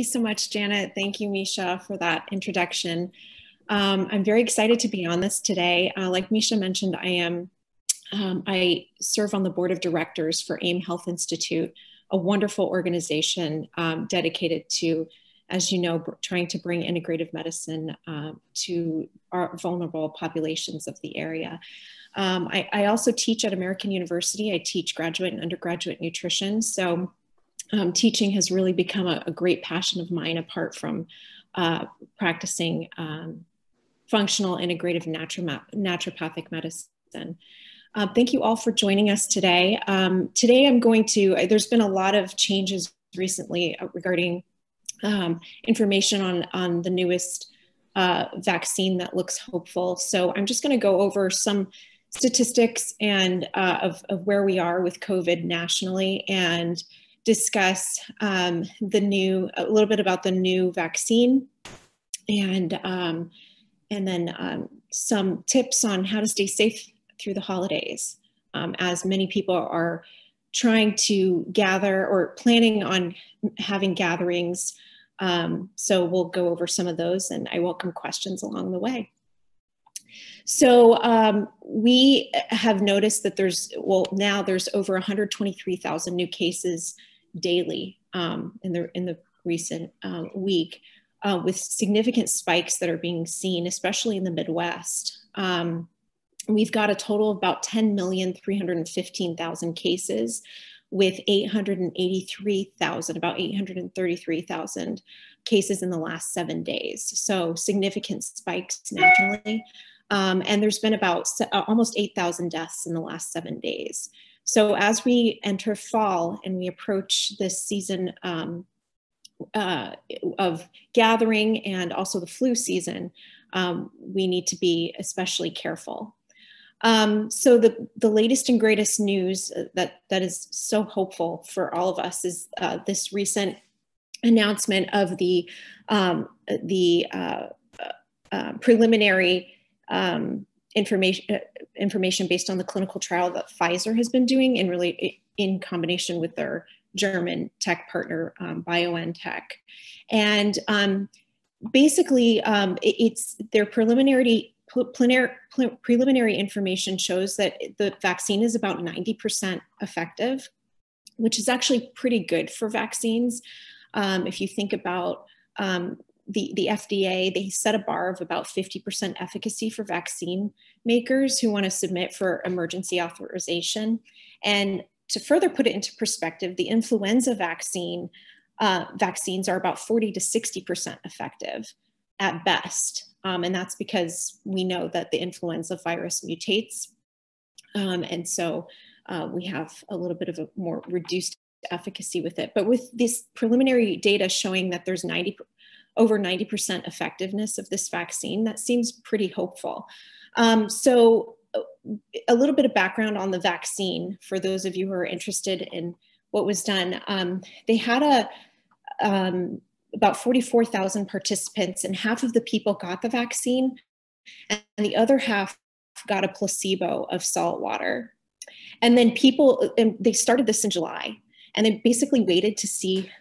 you so much, Janet. Thank you, Misha, for that introduction. I'm very excited to be on this today. Like Misha mentioned, I serve on the board of directors for AIM Health Institute, a wonderful organization dedicated to, as you know, trying to bring integrative medicine to our vulnerable populations of the area. I also teach at American University. I teach graduate and undergraduate nutrition. So teaching has really become a great passion of mine, apart from practicing functional integrative naturopathic medicine. Thank you all for joining us today. There's been a lot of changes recently regarding information on the newest vaccine that looks hopeful. So I'm just going to go over some statistics and of where we are with COVID nationally, and discuss a little bit about the new vaccine, and then some tips on how to stay safe through the holidays, as many people are trying to gather or planning on having gatherings. So we'll go over some of those, and I welcome questions along the way. So we have noticed that there's over 123,000 new cases daily in the recent week, with significant spikes that are being seen, especially in the Midwest. We've got a total of about 10,315,000 cases, with about 833,000 cases in the last 7 days. So significant spikes nationally. And there's been about almost 8,000 deaths in the last 7 days. So as we enter fall and we approach this season of gathering, and also the flu season, we need to be especially careful. So the latest and greatest news that is so hopeful for all of us is this recent announcement of the preliminary information based on the clinical trial that Pfizer has been doing, and really in combination with their German tech partner, BioNTech. And basically, it's their preliminary information shows that the vaccine is about 90% effective, which is actually pretty good for vaccines. If you think about the FDA, they set a bar of about 50% efficacy for vaccine makers who want to submit for emergency authorization. And to further put it into perspective, the influenza vaccines are about 40 to 60% effective at best. And that's because we know that the influenza virus mutates. And so we have a little bit of a more reduced efficacy with it. But with this preliminary data showing that there's over 90% effectiveness of this vaccine, that seems pretty hopeful. So a little bit of background on the vaccine for those of you who are interested in what was done. They had about 44,000 participants, and half of the people got the vaccine, and the other half got a placebo of salt water. And then they started this in July, and they basically waited to see,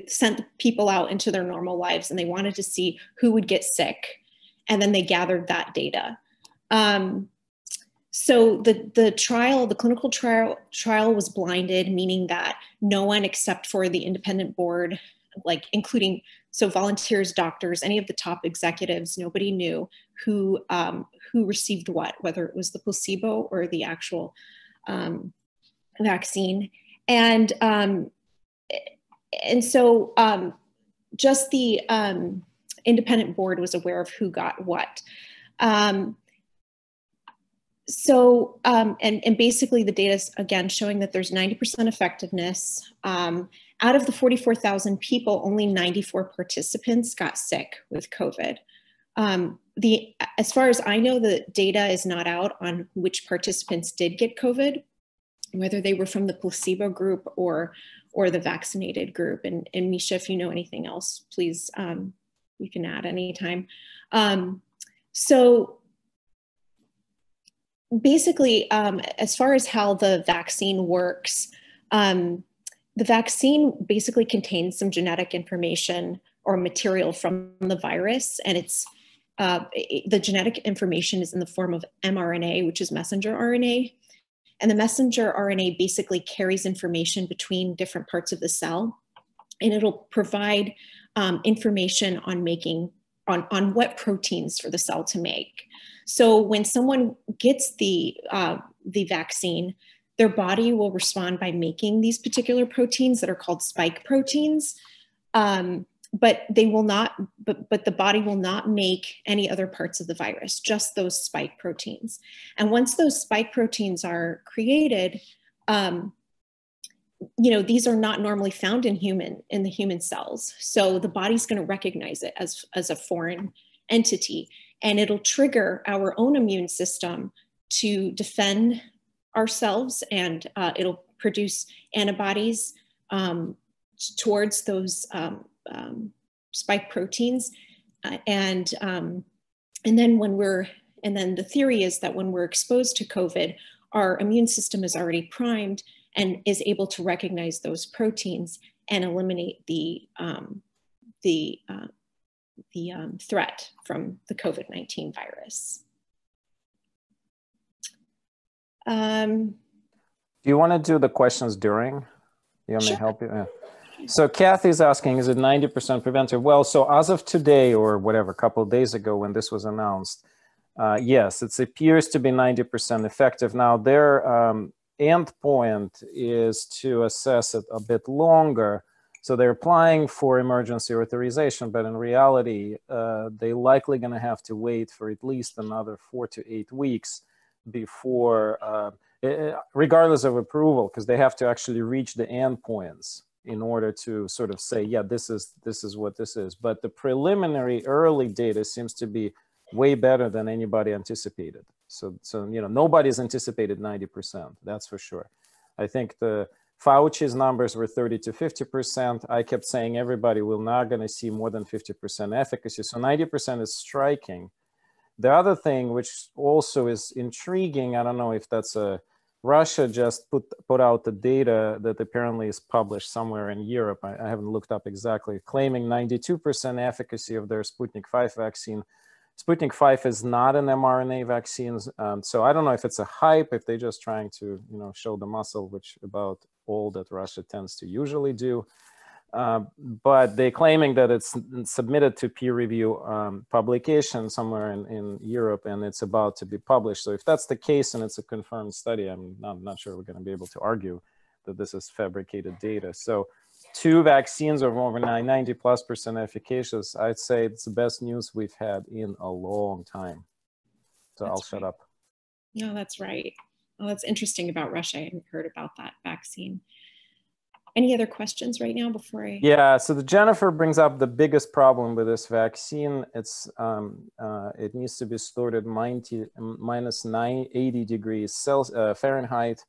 sent people out into their normal lives, and they wanted to see who would get sick. And then they gathered that data. So the clinical trial was blinded, meaning that no one except for the independent board, including volunteers, doctors, any of the top executives, nobody knew who received what, whether it was the placebo or the actual vaccine. And so just the independent board was aware of who got what. And basically the data is, again, showing that there's 90% effectiveness. Out of the 44,000 people, only 94 participants got sick with COVID. As far as I know, the data is not out on which participants did get COVID, whether they were from the placebo group or the vaccinated group. And Misha, if you know anything else, please, you can add anytime. So basically, as far as how the vaccine works, The vaccine basically contains some genetic information or material from the virus, and the genetic information is in the form of mRNA, which is messenger RNA. And the messenger RNA basically carries information between different parts of the cell, and it'll provide information on what proteins for the cell to make. So when someone gets the vaccine, their body will respond by making these particular proteins that are called spike proteins. But they will not, but the body will not make any other parts of the virus, just those spike proteins. And once those spike proteins are created, these are not normally found in the human cells. So the body's going to recognize it as a foreign entity, and it'll trigger our own immune system to defend ourselves, and it'll produce antibodies towards those spike proteins, and then the theory is that when we're exposed to COVID, our immune system is already primed and is able to recognize those proteins and eliminate the threat from the COVID-19 virus. Do you want to do the questions during? You want me to help you? Yeah. So Kathy's asking, is it 90% preventive? Well, so as of today or whatever, a couple of days ago when this was announced, yes, it appears to be 90% effective. Now their endpoint is to assess it a bit longer. So they're applying for emergency authorization, but in reality, they're likely going to have to wait for at least another 4 to 8 weeks before, regardless of approval, because they have to actually reach the endpoints in order to sort of say, yeah, this is what this is. But the preliminary early data seems to be way better than anybody anticipated. So nobody's anticipated 90%, that's for sure. I think the Fauci's numbers were 30 to 50%. I kept saying everybody will not going to see more than 50% efficacy. So 90% is striking. The other thing, which also is intriguing, I don't know if that's Russia just put out the data that apparently is published somewhere in Europe. I haven't looked up exactly, claiming 92% efficacy of their Sputnik 5 vaccine. Sputnik 5 is not an mRNA vaccine, so I don't know if it's a hype, if they're just trying to show the muscle, which about all that Russia tends to usually do. But they're claiming that it's submitted to peer review publication somewhere in Europe, and it's about to be published. So if that's the case and it's a confirmed study, I'm not sure we're going to be able to argue that this is fabricated data. So 2 vaccines are over 90+% efficacious. I'd say it's the best news we've had in a long time. So I'll shut up. No, that's right. Well, that's interesting about Russia. I hadn't heard about that vaccine. Any other questions right now before I? Yeah, so Jennifer brings up the biggest problem with this vaccine. It's it needs to be stored at minus 80 degrees Fahrenheit,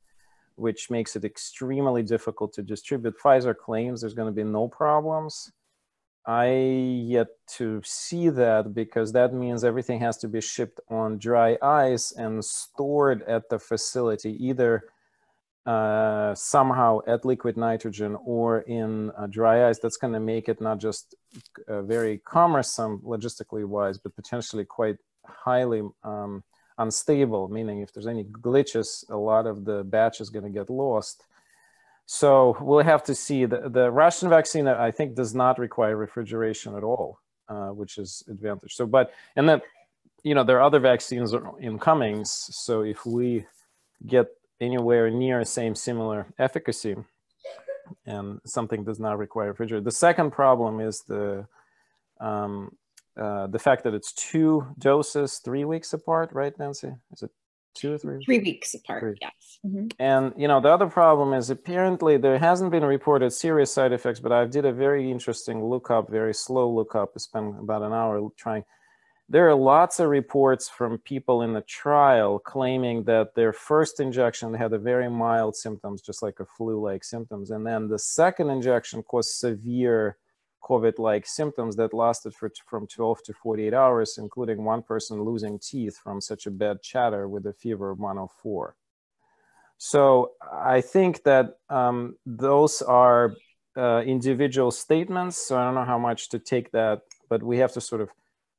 which makes it extremely difficult to distribute. Pfizer claims there's going to be no problems. I yet to see that, because that means everything has to be shipped on dry ice and stored at the facility, either somehow at liquid nitrogen or in dry ice. That's going to make it not just very cumbersome logistically wise, but potentially quite highly unstable, meaning if there's any glitches, a lot of the batch is going to get lost. So we'll have to see. The Russian vaccine, I think, does not require refrigeration at all, which is advantage. So, and then, there are other vaccines incoming. So if we get anywhere near similar efficacy and something does not require refrigeration. The second problem is the fact that it's 2 doses 3 weeks apart, right, Nancy? Is it 2 or 3? 3 weeks apart, yes. Mm-hmm. And the other problem is apparently there hasn't been reported serious side effects, but I did a very interesting lookup, very slow lookup. I spent about an hour trying. There are lots of reports from people in the trial claiming that their first injection had a very mild symptoms, just like a flu-like symptoms. And then the second injection caused severe COVID-like symptoms that lasted from 12 to 48 hours, including one person losing teeth from such a bad chatter with a fever of 104. So I think that those are individual statements. So I don't know how much to take that, but we have to sort of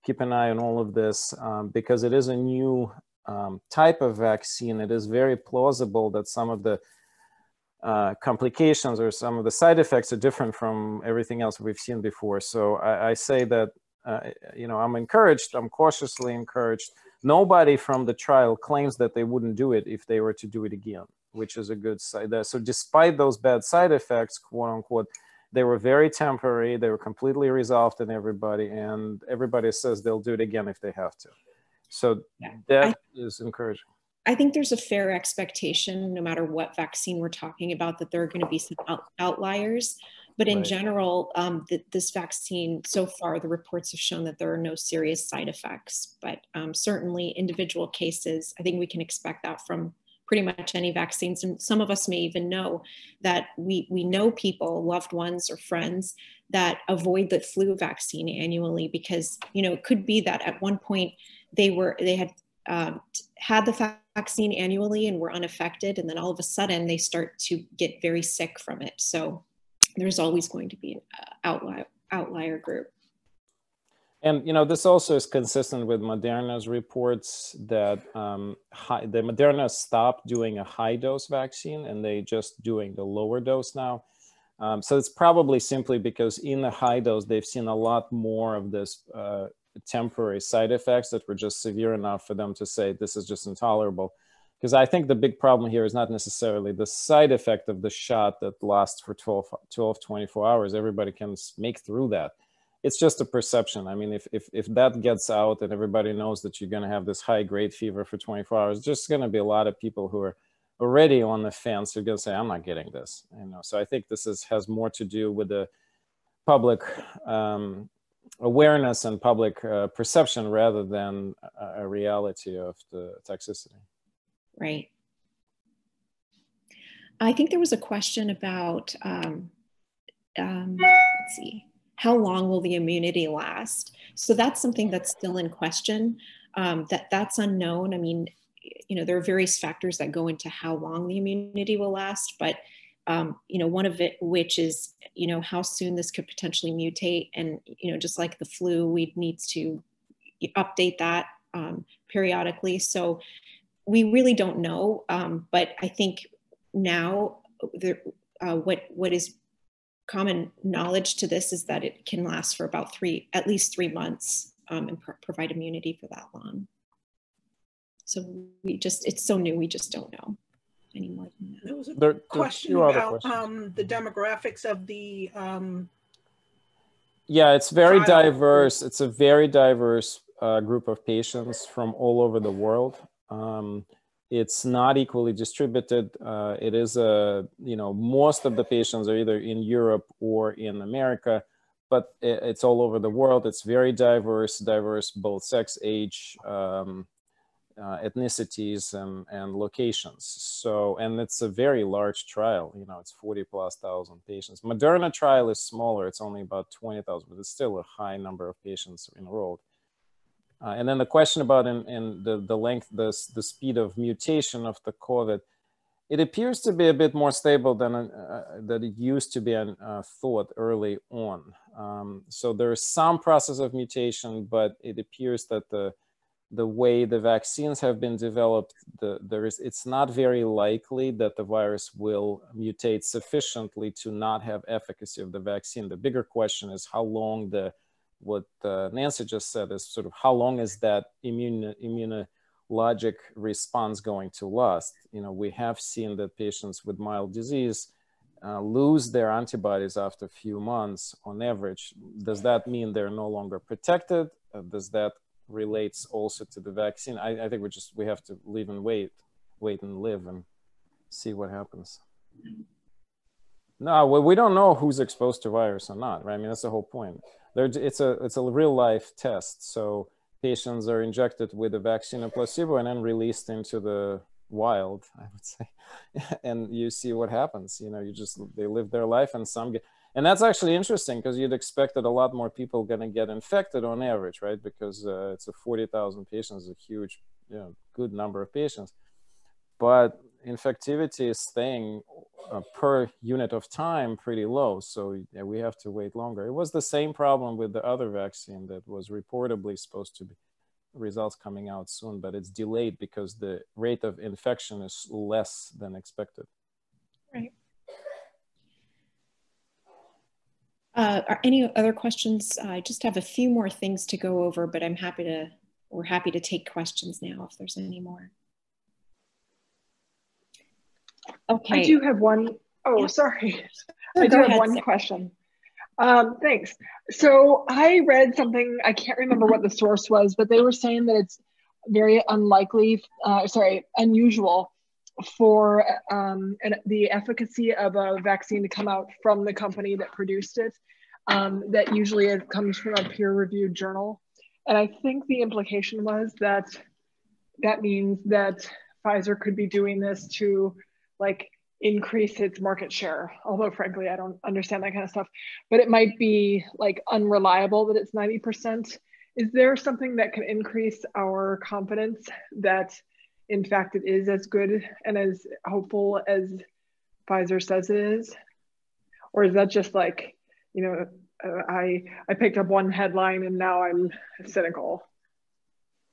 keep an eye on all of this because it is a new type of vaccine. It is very plausible that some of the complications or some of the side effects are different from everything else we've seen before. So I say that, I'm encouraged, I'm cautiously encouraged. Nobody from the trial claims that they wouldn't do it if they were to do it again, which is a good side. So despite those bad side effects, quote unquote, they were very temporary. They were completely resolved in everybody, and everybody says they'll do it again if they have to. So that is encouraging. I think there's a fair expectation, no matter what vaccine we're talking about, that there are going to be some outliers. But in general, this vaccine, so far, the reports have shown that there are no serious side effects. But certainly individual cases, I think we can expect that from pretty much any vaccines. And some of us may even know that we know people, loved ones or friends, that avoid the flu vaccine annually because, it could be that at one point they had had the vaccine annually and were unaffected, and then all of a sudden they start to get very sick from it. So there's always going to be an outlier group. And this also is consistent with Moderna's reports that the Moderna stopped doing a high dose vaccine and they just doing the lower dose now. So it's probably simply because in the high dose they've seen a lot more of this temporary side effects that were just severe enough for them to say this is just intolerable. Because I think the big problem here is not necessarily the side effect of the shot that lasts for 24 hours. Everybody can make through that. It's just a perception. I mean, if that gets out and everybody knows that you're going to have this high grade fever for 24 hours, there's going to be a lot of people who are already on the fence who are going to say, I'm not getting this. So I think this has more to do with the public awareness and public perception rather than a reality of the toxicity. Right. I think there was a question about, let's see, how long will the immunity last? So that's something that's still in question. That's unknown. I mean, there are various factors that go into how long the immunity will last, but one of it, which is, how soon this could potentially mutate. And, just like the flu, we need to update that periodically. So we really don't know. But I think now what is common knowledge to this is that it can last for about at least 3 months and provide immunity for that long. So it's so new, we just don't know anymore than that. There was a question about the demographics of the yeah, it's very diverse. It's a very diverse group of patients from all over the world. It's not equally distributed. It is most of the patients are either in Europe or in America, but it's all over the world. It's very diverse both sex, age, ethnicities and locations. So, and it's a very large trial, it's 40,000+ patients. Moderna trial is smaller. It's only about 20,000, but it's still a high number of patients enrolled. And then the question about in the length, the speed of mutation of the COVID, it appears to be a bit more stable than it used to be thought early on. So there is some process of mutation, but it appears that the way the vaccines have been developed, it's not very likely that the virus will mutate sufficiently to not have efficacy of the vaccine. The bigger question is how long what Nancy just said is sort of how long is that immunologic response going to last? We have seen that patients with mild disease lose their antibodies after a few months on average. Does that mean they're no longer protected? Does that relates also to the vaccine? I think we have to live and wait and live and see what happens. No, we don't know who's exposed to virus or not, right? I mean, that's the whole point. It's a real life test. So patients are injected with a vaccine or placebo and then released into the wild, I would say, and you see what happens. They live their life, and some get. And that's actually interesting because you'd expect that a lot more people are going to get infected on average, right? Because it's 40,000 patients, a huge, good number of patients. But infectivity is staying per unit of time pretty low. So yeah, we have to wait longer. It was the same problem with the other vaccine that was reportedly supposed to be results coming out soon, but it's delayed because the rate of infection is less than expected. Right. Are any other questions? I just have a few more things to go over, but we're happy to take questions now if there's any more. Okay. I do have one. Oh, yeah. Sorry. No, I do have one question. Thanks. So I read something, I can't remember what the source was, but they were saying that it's very unusual for the efficacy of a vaccine to come out from the company that produced it. That usually it comes from a peer-reviewed journal. And I think the implication was that that means that Pfizer could be doing this to like increase its market share. Although frankly, I don't understand that kind of stuff, but it might be like unreliable that it's 90%. Is there something that can increase our confidence that in fact it is as good and as hopeful as Pfizer says it is? Or is that just like, you know, I picked up one headline and now I'm cynical?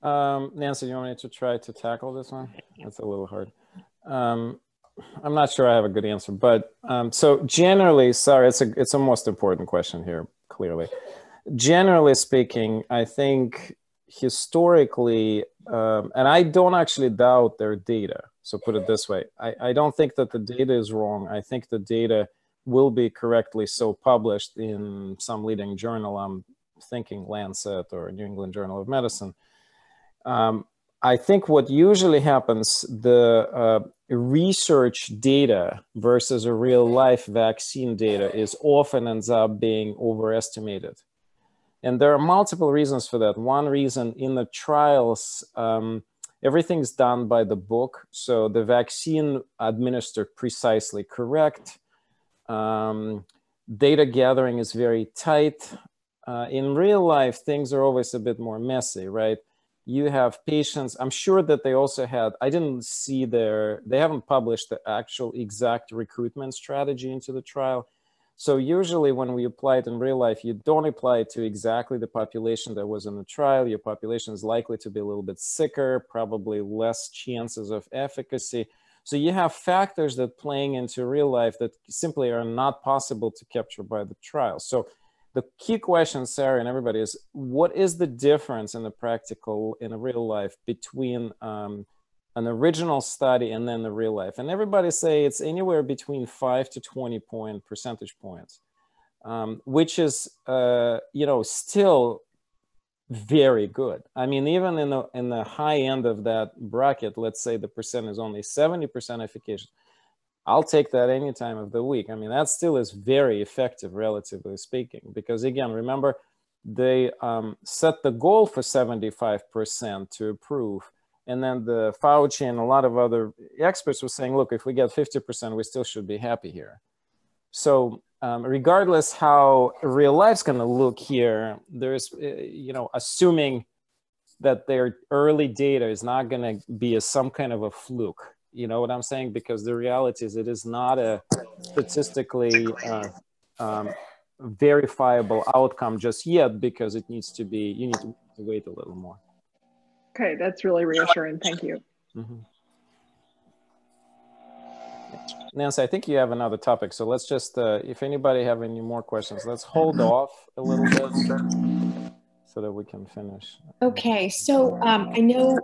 Nancy, you want me to try to tackle this one? That's a little hard. I'm not sure I have a good answer, but so generally, sorry, it's a most important question here, clearly. Generally speaking, I think historically, and I don't actually doubt their data, so put it this way, I don't think that the data is wrong. I think the data will be correctly so published in some leading journal. I'm thinking Lancet or New England Journal of Medicine. I think what usually happens, the research data versus a real life vaccine data is often ends up being overestimated. And there are multiple reasons for that. One reason, in the trials, everything's done by the book. So the vaccine administered precisely correct. Data gathering is very tight. In real life, things are always a bit more messy, right? You have patients, I'm sure that they also had, I didn't see they haven't published the actual exact recruitment strategy into the trial. So usually when we apply it in real life, you don't apply it to exactly the population that was in the trial. Your population is likely to be a little bit sicker, probably less chances of efficacy. So you have factors that playing into real life that simply are not possible to capture by the trial. So the key question, Sarah and everybody, is what is the difference in the practical, in a real life, between an original study and then the real life? And everybody say it's anywhere between 5 to 20 percentage points, which is, you know, still very good. I mean, even in the high end of that bracket, let's say the percent is only 70% efficacious. I'll take that any time of the week. I mean, that still is very effective, relatively speaking, because again, remember, they set the goal for 75% to approve. And then the Fauci and a lot of other experts were saying, look, if we get 50%, we still should be happy here. So regardless how real life's going to look here, there's, you know, assuming that their early data is not going to be some kind of a fluke. You know what I'm saying? Because the reality is it is not a statistically verifiable outcome just yet, because it needs to be, you need to wait a little more. Okay, that's really reassuring. Thank you. Mm-hmm. Nancy, I think you have another topic. So let's just, if anybody have any more questions, let's hold off a little bit so that we can finish. Okay, so I know,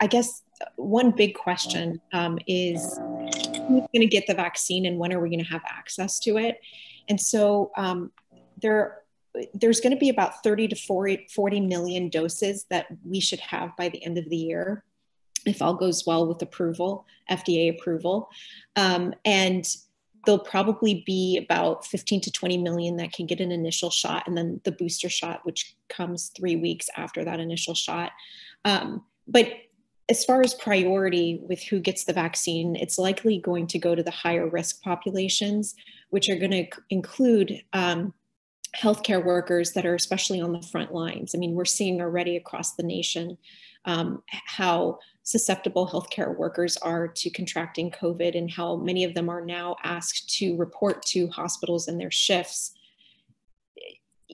I guess one big question is who's going to get the vaccine and when are we going to have access to it? And so there's going to be about 30 to 40 million doses that we should have by the end of the year, if all goes well with approval, FDA approval. And there'll probably be about 15 to 20 million that can get an initial shot, and then the booster shot, which comes 3 weeks after that initial shot. But as far as priority with who gets the vaccine, it's likely going to go to the higher risk populations, which are going to include healthcare workers that are especially on the front lines. I mean, we're seeing already across the nation how susceptible healthcare workers are to contracting COVID, and how many of them are now asked to report to hospitals in their shifts,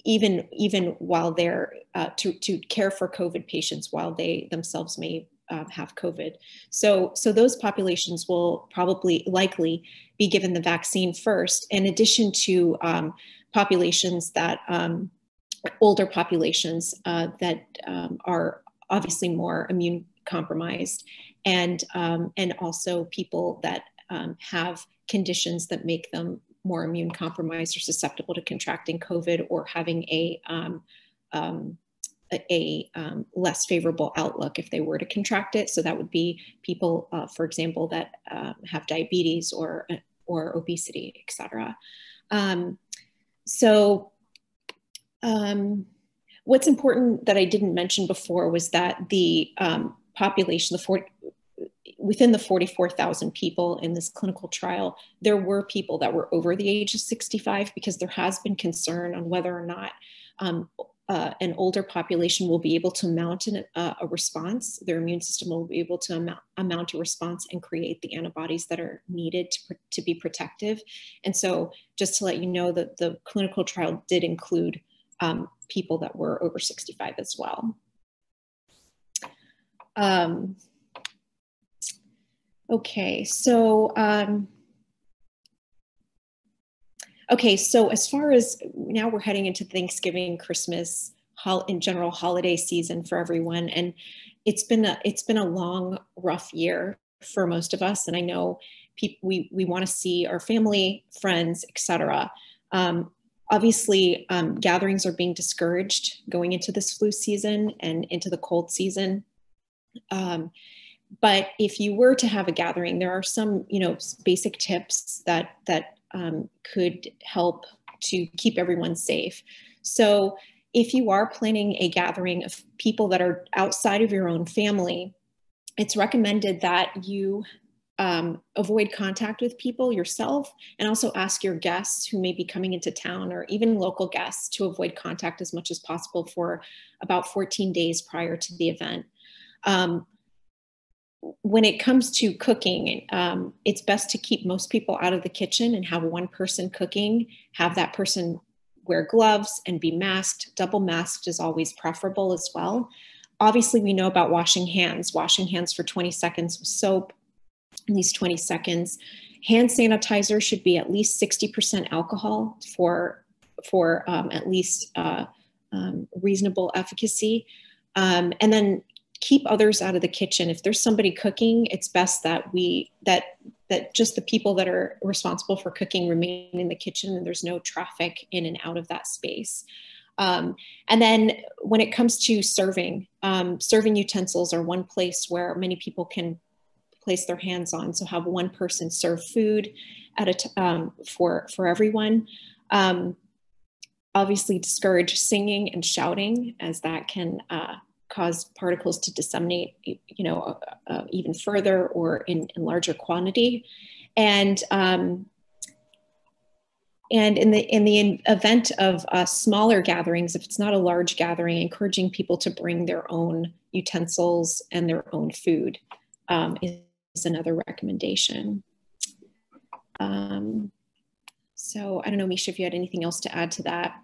even while they're to care for COVID patients while they themselves may have COVID. So those populations will likely be given the vaccine first, in addition to populations that older populations that are obviously more immune compromised, and also people that have conditions that make them more immune compromised or susceptible to contracting COVID or having a less favorable outlook if they were to contract it. So that would be people, for example, that have diabetes or obesity, et cetera. What's important that I didn't mention before was that the population, within the 44,000 people in this clinical trial, there were people that were over the age of 65, because there has been concern on whether or not an older population will be able to mount a response. Their immune system will be able to mount a response and create the antibodies that are needed to be protective. And so just to let you know that the clinical trial did include people that were over 65 as well. Okay, so so as far as now, we're heading into Thanksgiving, Christmas, in general holiday season for everyone, and it's been a long, rough year for most of us. And I know we want to see our family, friends, etc. Obviously, gatherings are being discouraged going into this flu season and into the cold season. But if you were to have a gathering, there are some, basic tips that could help to keep everyone safe. So if you are planning a gathering of people that are outside of your own family, it's recommended that you avoid contact with people yourself, and also ask your guests who may be coming into town, or even local guests, to avoid contact as much as possible for about 14 days prior to the event. When it comes to cooking, it's best to keep most people out of the kitchen and have one person cooking. Have that person wear gloves and be masked. Double masked is always preferable as well. Obviously, we know about washing hands for 20 seconds with soap, at least 20 seconds. Hand sanitizer should be at least 60% alcohol for at least reasonable efficacy. And then keep others out of the kitchen. If there's somebody cooking, it's best that that just the people that are responsible for cooking remain in the kitchen, and there's no traffic in and out of that space. And then when it comes to serving utensils are one place where many people can place their hands on. So have one person serve food at for everyone. Obviously discourage singing and shouting, as that can cause particles to disseminate, even further or in larger quantity. And in the event of smaller gatherings, if it's not a large gathering, encouraging people to bring their own utensils and their own food is another recommendation. So I don't know, Misha, if you had anything else to add to that.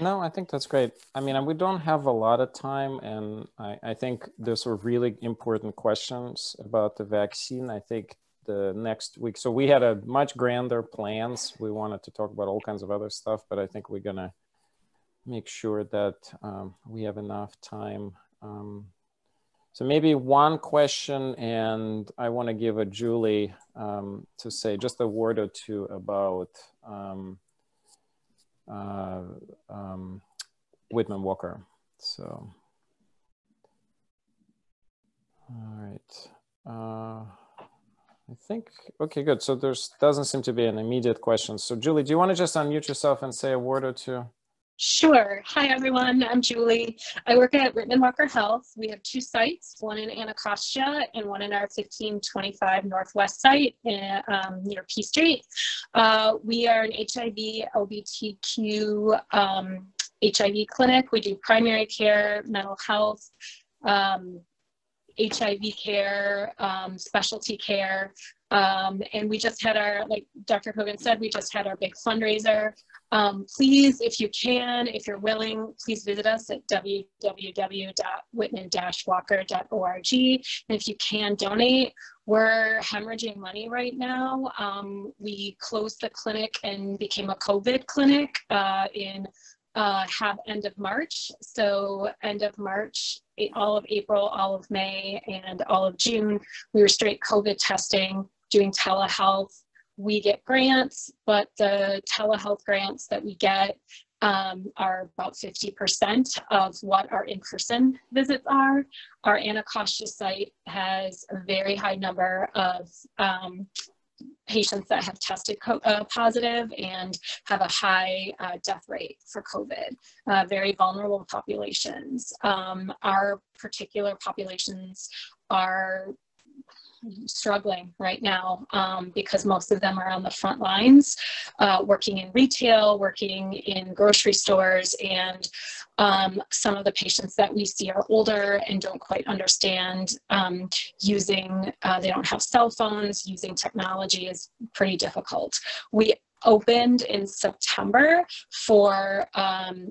No, I think that's great. I mean, we don't have a lot of time, and I think those were really important questions about the vaccine. I think the next week, so we had a much grander plans. We wanted to talk about all kinds of other stuff, but I think we're gonna make sure that we have enough time. So maybe one question, and I want to give Julie to say just a word or two about Whitman Walker. So, all right. I think, okay, good. So doesn't seem to be an immediate question. So Julie, do you want to just unmute yourself and say a word or two? Sure. Hi, everyone. I'm Julie. I work at Whitman Walker Health. We have 2 sites, one in Anacostia and one in our 1525 Northwest site near P Street. We are an HIV, LGBTQ HIV clinic. We do primary care, mental health, HIV care, specialty care. And we just had our, like Dr. Kogan said, we just had our big fundraiser. Please, if you can, if you're willing, please visit us at www.whitman-walker.org. And if you can donate, we're hemorrhaging money right now. We closed the clinic and became a COVID clinic in end of March. So end of March, all of April, all of May, and all of June, we were straight COVID testing, doing telehealth. We get grants, but the telehealth grants that we get are about 50% of what our in-person visits are. Our Anacostia site has a very high number of patients that have tested positive and have a high death rate for COVID, very vulnerable populations. Our particular populations are struggling right now because most of them are on the front lines, working in retail, working in grocery stores, and some of the patients that we see are older and don't quite understand they don't have cell phones, using technology is pretty difficult. We opened in September for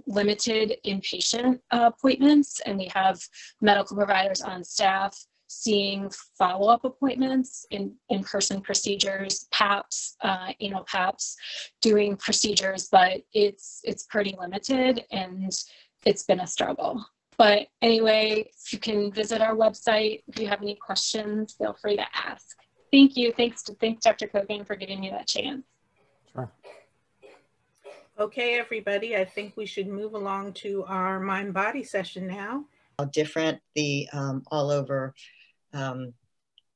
limited inpatient appointments, and we have medical providers on staff seeing follow-up appointments, in-person procedures, PAPs, anal PAPs, doing procedures, but it's pretty limited and it's been a struggle. But anyway, if you can visit our website, if you have any questions, feel free to ask. Thank you. Thanks Dr. Kogan for giving me that chance. Sure. Okay, everybody, I think we should move along to our mind-body session now. How different the all over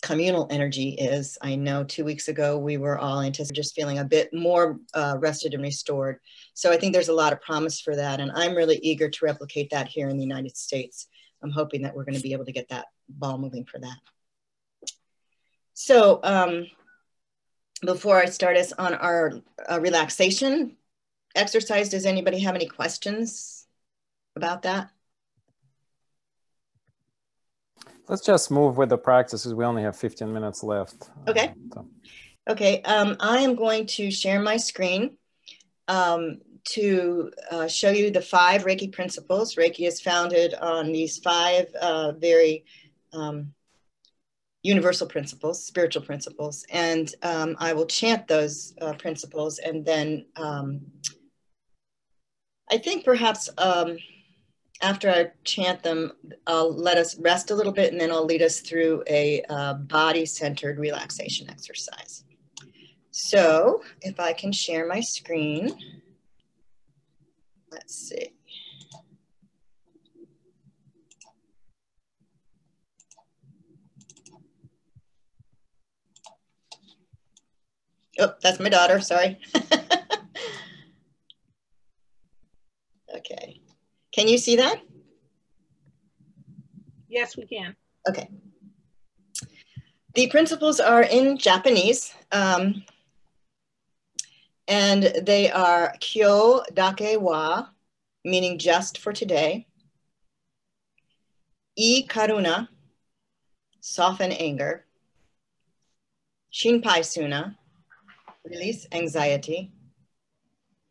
communal energy is. I know 2 weeks ago we were all just feeling a bit more rested and restored. So I think there's a lot of promise for that, and I'm really eager to replicate that here in the United States. I'm hoping that we're going to be able to get that ball moving for that. So before I start us on our relaxation exercise, does anybody have any questions about that? Let's just move with the practices. We only have 15 minutes left. Okay. Okay. I am going to share my screen to show you the 5 Reiki principles. Reiki is founded on these 5 very universal principles, spiritual principles. And I will chant those principles, and then I think perhaps after I chant them, I'll let us rest a little bit, and then I'll lead us through a body-centered relaxation exercise. So if I can share my screen, let's see. Oh, that's my daughter, sorry. Okay. Can you see that? Yes, we can. Okay. The principles are in Japanese, and they are Kyo Dake wa, meaning just for today. I Karuna, soften anger. Shinpai Suna, release anxiety.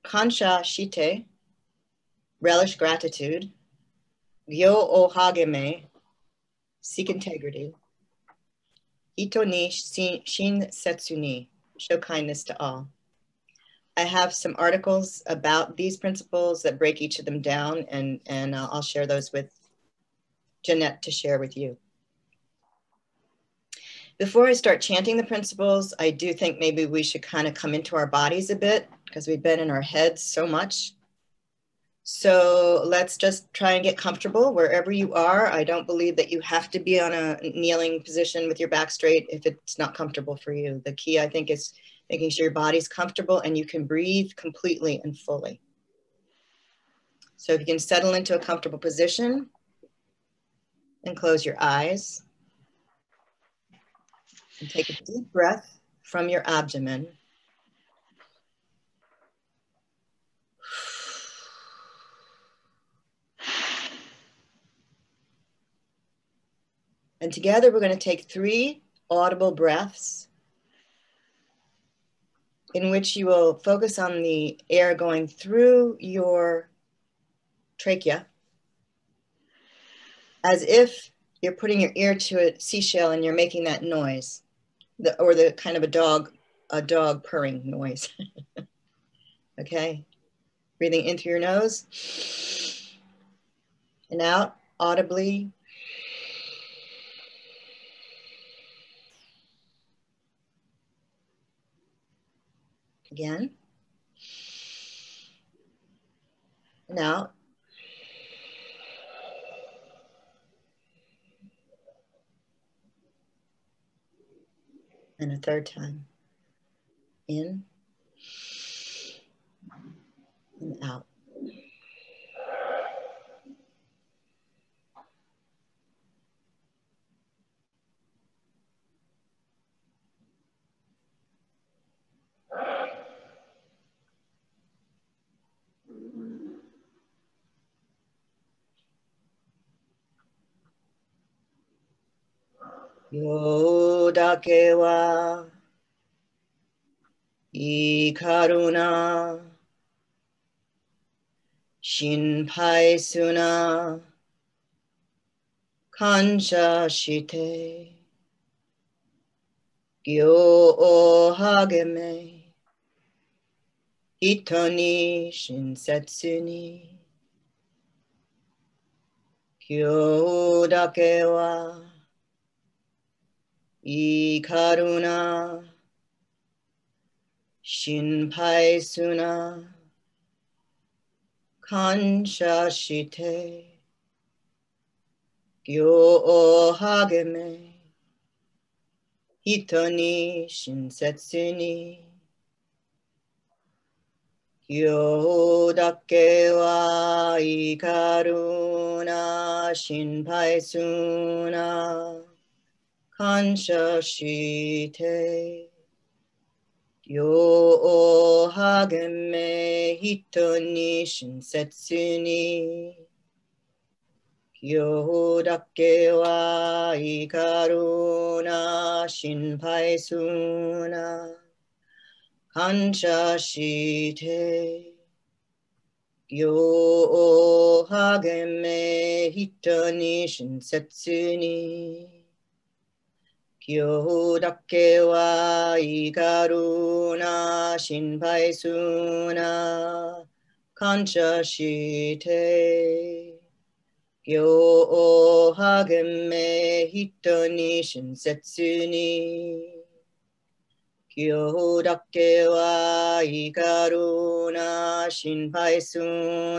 Kansha Shite, relish gratitude. Gyo o hageme, seek integrity. Ito ni shin setsu ni, show kindness to all. I have some articles about these principles that break each of them down, and I'll share those with Jeanette to share with you. Before I start chanting the principles, I do think maybe we should kind of come into our bodies a bit, because we've been in our heads so much. So let's just try and get comfortable wherever you are. I don't believe that you have to be on a kneeling position with your back straight if it's not comfortable for you. The key, I think, is making sure your body's comfortable and you can breathe completely and fully. So if you can settle into a comfortable position and close your eyes and take a deep breath from your abdomen. And together we're going to take 3 audible breaths in which you will focus on the air going through your trachea as if you're putting your ear to a seashell and you're making that noise, or the kind of a dog purring noise. Okay, breathing in through your nose and out audibly. Again, and out. And a third time, in and out. Yo dake wa ikaru na, shinpai su na, kansha shite, gyo o hageme, hito ni shinsetsu ni, kyo dake wa ikaru na, shinpai su na, kansha shite, gyo o hageme, hito ni shinsetsu ni, kyo dake wa ikaru na, shinpai su na, kansha shite, kyo o hageme, hito ni shinsetsu ni, kyo dake wa ikaru na, shinpai su na, kansha shite, kyo o hageme, hito ni shinsetsu ni, kyo dake wa ikaru na, shinpai su na, kansha shite, kyo o hageme, hito ni shinsetsu ni, kyo dake wa ikaru na, shinpai su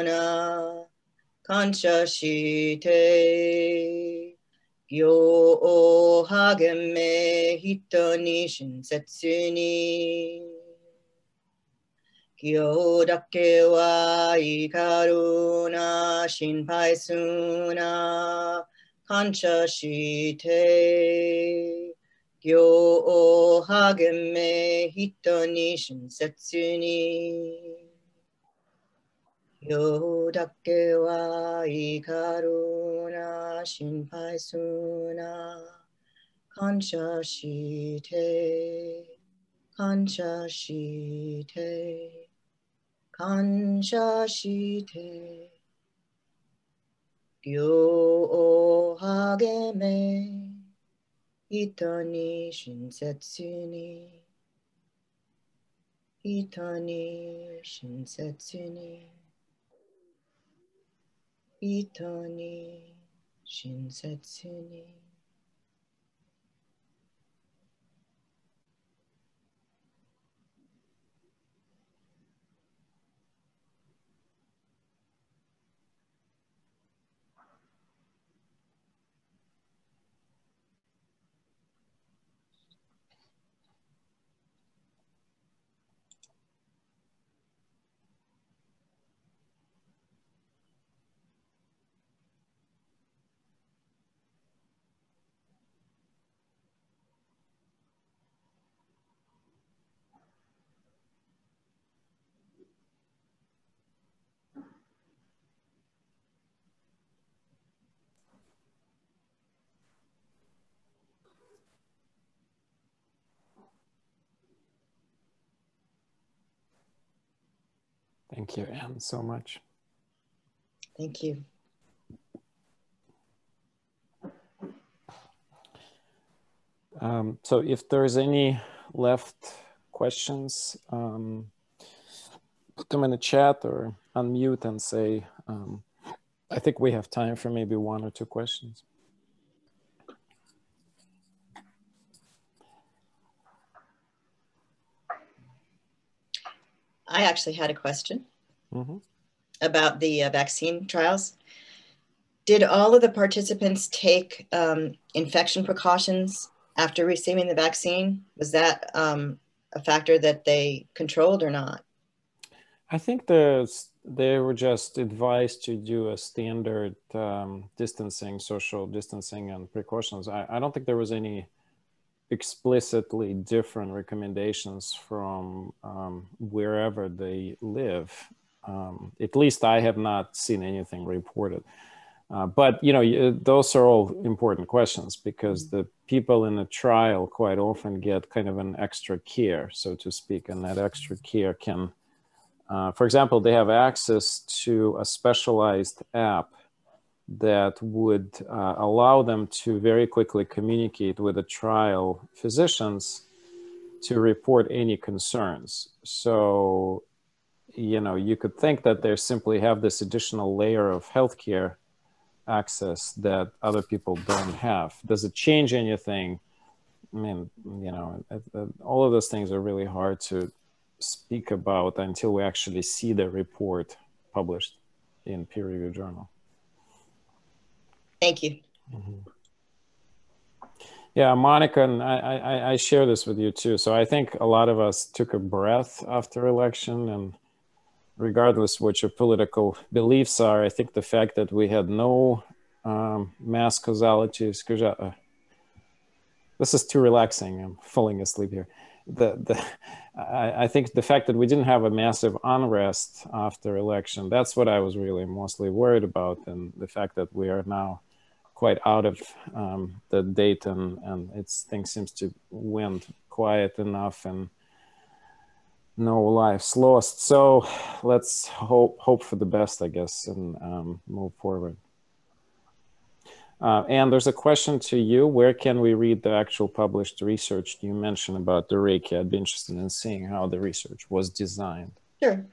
na, kansha shite, kyo o hageme, hito ni shinsetsu ni, kyo dake wa ikaru na, shinpai su na, kansha shite, kyo o hageme, hito ni shinsetsu ni, kyo dake wa ikaru na, shinpai su na, kansha shite, kansha shite, kansha shite, kyo o hageme, hito ni shinsetsu ni, hito ni shinsetsu ni, hito ni shinsetsu ni. Thank you, Anne, so much. Thank you. So if there's any left questions, put them in the chat or unmute and say, I think we have time for maybe 1 or 2 questions. I actually had a question about the vaccine trials. Did all of the participants take infection precautions after receiving the vaccine? Was that a factor that they controlled or not? I think they were just advised to do a standard distancing, social distancing and precautions. I don't think there was any explicitly different recommendations from wherever they live. At least I have not seen anything reported. But you know, those are all important questions because the people in the trial quite often get kind of an extra care, so to speak, and that extra care can, for example, they have access to a specialized app that would allow them to very quickly communicate with the trial physicians to report any concerns. So, you know, you could think that they simply have this additional layer of healthcare access that other people don't have. Does it change anything? I mean, you know, all of those things are really hard to speak about until we actually see the report published in peer-reviewed journal. Thank you. Yeah, Monica, and I share this with you too. So I think a lot of us took a breath after election, and regardless what your political beliefs are, I think the fact that we had no mass causalities, this is too relaxing, I'm falling asleep here. I think the fact that we didn't have a massive unrest after election, that's what I was really mostly worried about, and the fact that we are now quite out of the date and things seems to went quiet enough and no lives lost. So let's hope for the best, I guess, and move forward. And there's a question to you. Where can we read the actual published research you mentioned about the Reiki? I'd be interested in seeing how the research was designed. Sure.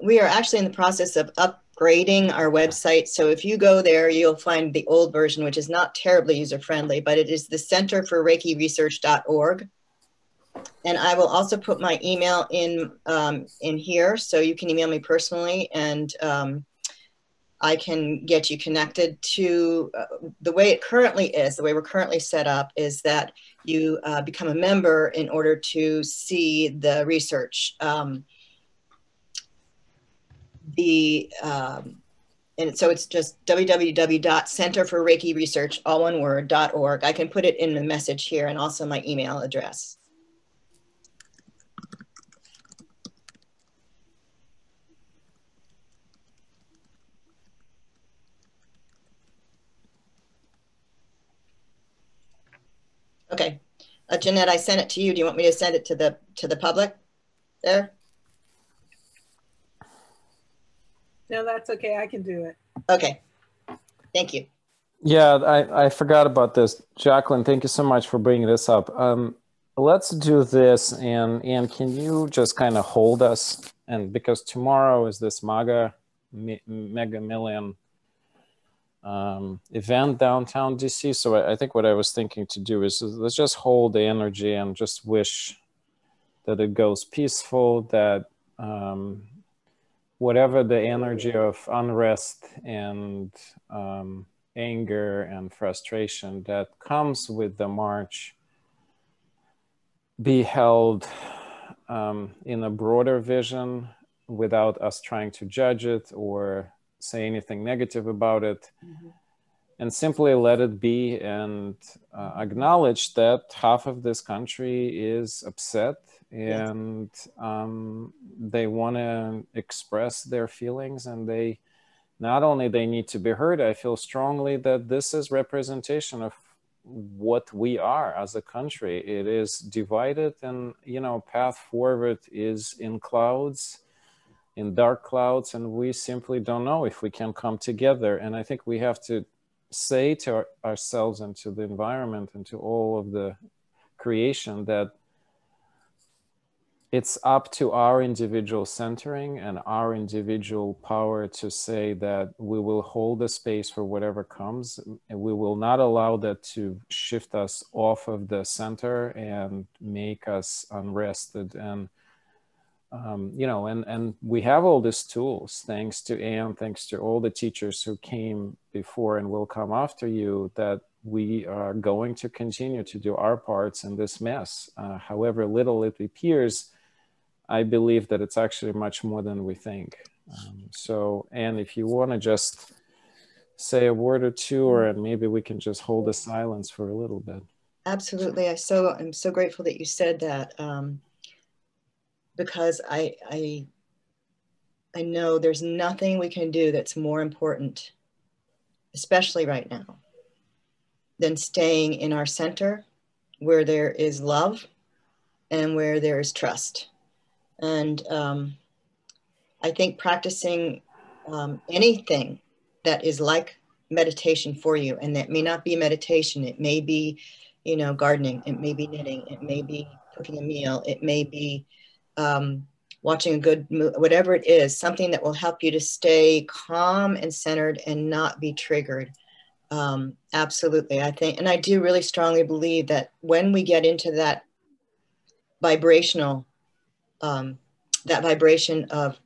We are actually in the process of upgrading our website. So if you go there, you'll find the old version, which is not terribly user-friendly, but it is the Center for Reiki-Research.org. And I will also put my email in here, so you can email me personally, and I can get you connected to the way it currently is. The way we're currently set up is that you become a member in order to see the research. And so it's just www.centerforreikiresearch, all one word, .org. I can put it in the message here and also my email address. Okay, Jeanette, I sent it to you. Do you want me to send it to the public there? No, that's okay. I can do it. Okay, thank you. Yeah, I forgot about this. Jacqueline, thank you so much for bringing this up. Let's do this, and can you just kind of hold us? And because tomorrow is this Mega Million event downtown DC. So I think what I was thinking to do is let's just hold the energy and just wish that it goes peaceful, that whatever the energy of unrest and anger and frustration that comes with the march be held in a broader vision without us trying to judge it or say anything negative about it, and simply let it be and acknowledge that half of this country is upset and they want to express their feelings, and they not only they need to be heard. I feel strongly that this is representation of what we are as a country. It is divided, and path forward is in clouds. in dark clouds, and we simply don't know if we can come together. And I think we have to say to ourselves and to the environment and to all of the creation that it's up to our individual centering and our individual power to say that we will hold the space for whatever comes, and we will not allow that to shift us off of the center and make us unrested. And you know, and we have all these tools, thanks to Anne, thanks to all the teachers who came before and will come after you, that we are going to continue to do our parts in this mess. However little it appears, I believe that it's actually much more than we think. So, Anne, if you want to just say a word or two, or maybe we can just hold a silence for a little bit. Absolutely. I'm so grateful that you said that, because I know there's nothing we can do that's more important, especially right now, than staying in our center where there is love and where there is trust. And I think practicing anything that is like meditation for you, and that may not be meditation, it may be, you know, gardening, it may be knitting, it may be cooking a meal, it may be watching a good movie, whatever it is, something that will help you to stay calm and centered and not be triggered. Absolutely. I think, and I do really strongly believe that when we get into that vibrational, that vibration of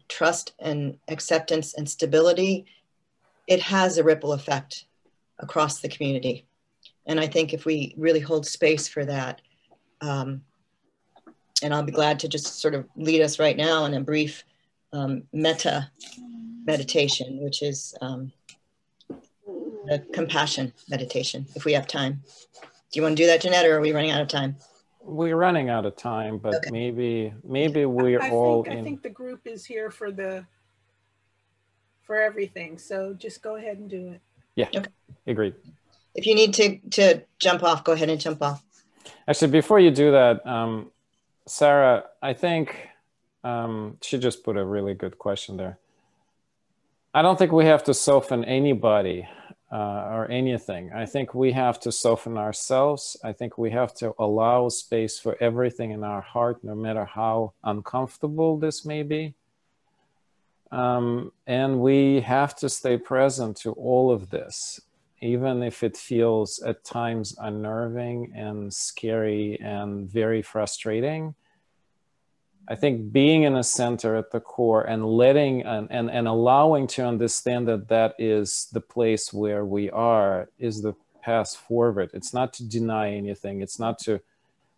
trust and acceptance and stability, it has a ripple effect across the community. And I think if we really hold space for that, and I'll be glad to just sort of lead us right now in a brief metta meditation, which is the compassion meditation, if we have time. Do you want to do that, Jeanette, or are we running out of time? We're running out of time, but okay. maybe we're I think the group is here for everything. So just go ahead and do it. Yeah, okay. Agreed. If you need to jump off, go ahead and jump off. Actually, before you do that, Sarah, I think she just put a really good question there. I don't think we have to soften anybody or anything. I think we have to soften ourselves. I think we have to allow space for everything in our heart, no matter how uncomfortable this may be. And we have to stay present to all of this, even if it feels at times unnerving and scary and very frustrating. I think being in a center at the core and letting and allowing to understand that that is the place where we are is the path forward. It's not to deny anything. It's not to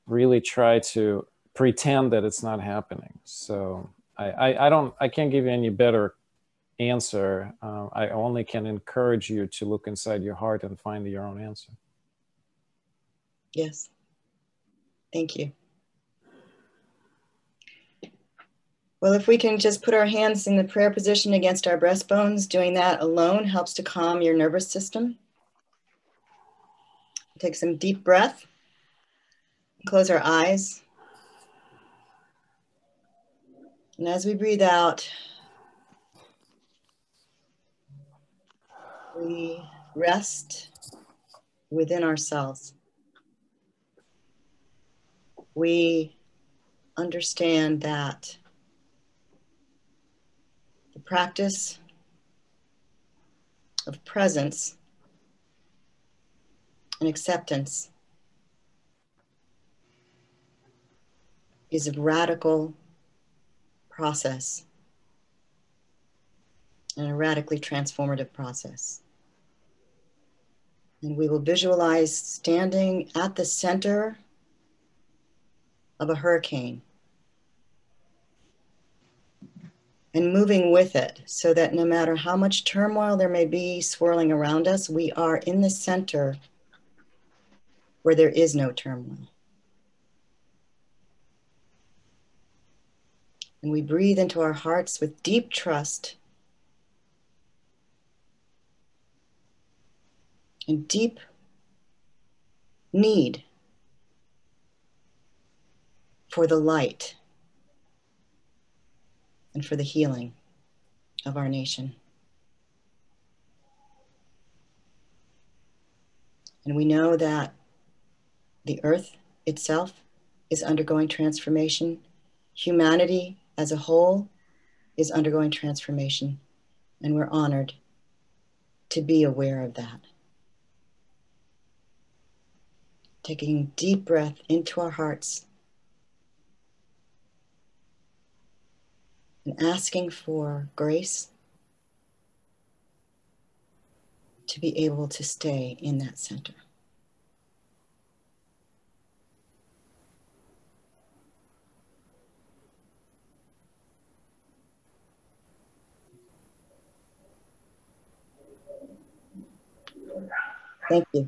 really try to pretend that it's not happening. So I can't give you any better answer. I only can encourage you to look inside your heart and find your own answer. Yes. Thank you. Well, if we can just put our hands in the prayer position against our breastbones, doing that alone helps to calm your nervous system. Take some deep breath. Close our eyes. And as we breathe out, we rest within ourselves. We understand that the practice of presence and acceptance is a radical process and a radically transformative process. And we will visualize standing at the center of a hurricane and moving with it, so that no matter how much turmoil there may be swirling around us, we are in the center where there is no turmoil. And we breathe into our hearts with deep trust and deep need for the light and for the healing of our nation. And we know that the earth itself is undergoing transformation. Humanity as a whole is undergoing transformation, and we're honored to be aware of that. Taking a deep breath into our hearts and asking for grace to be able to stay in that center. Thank you.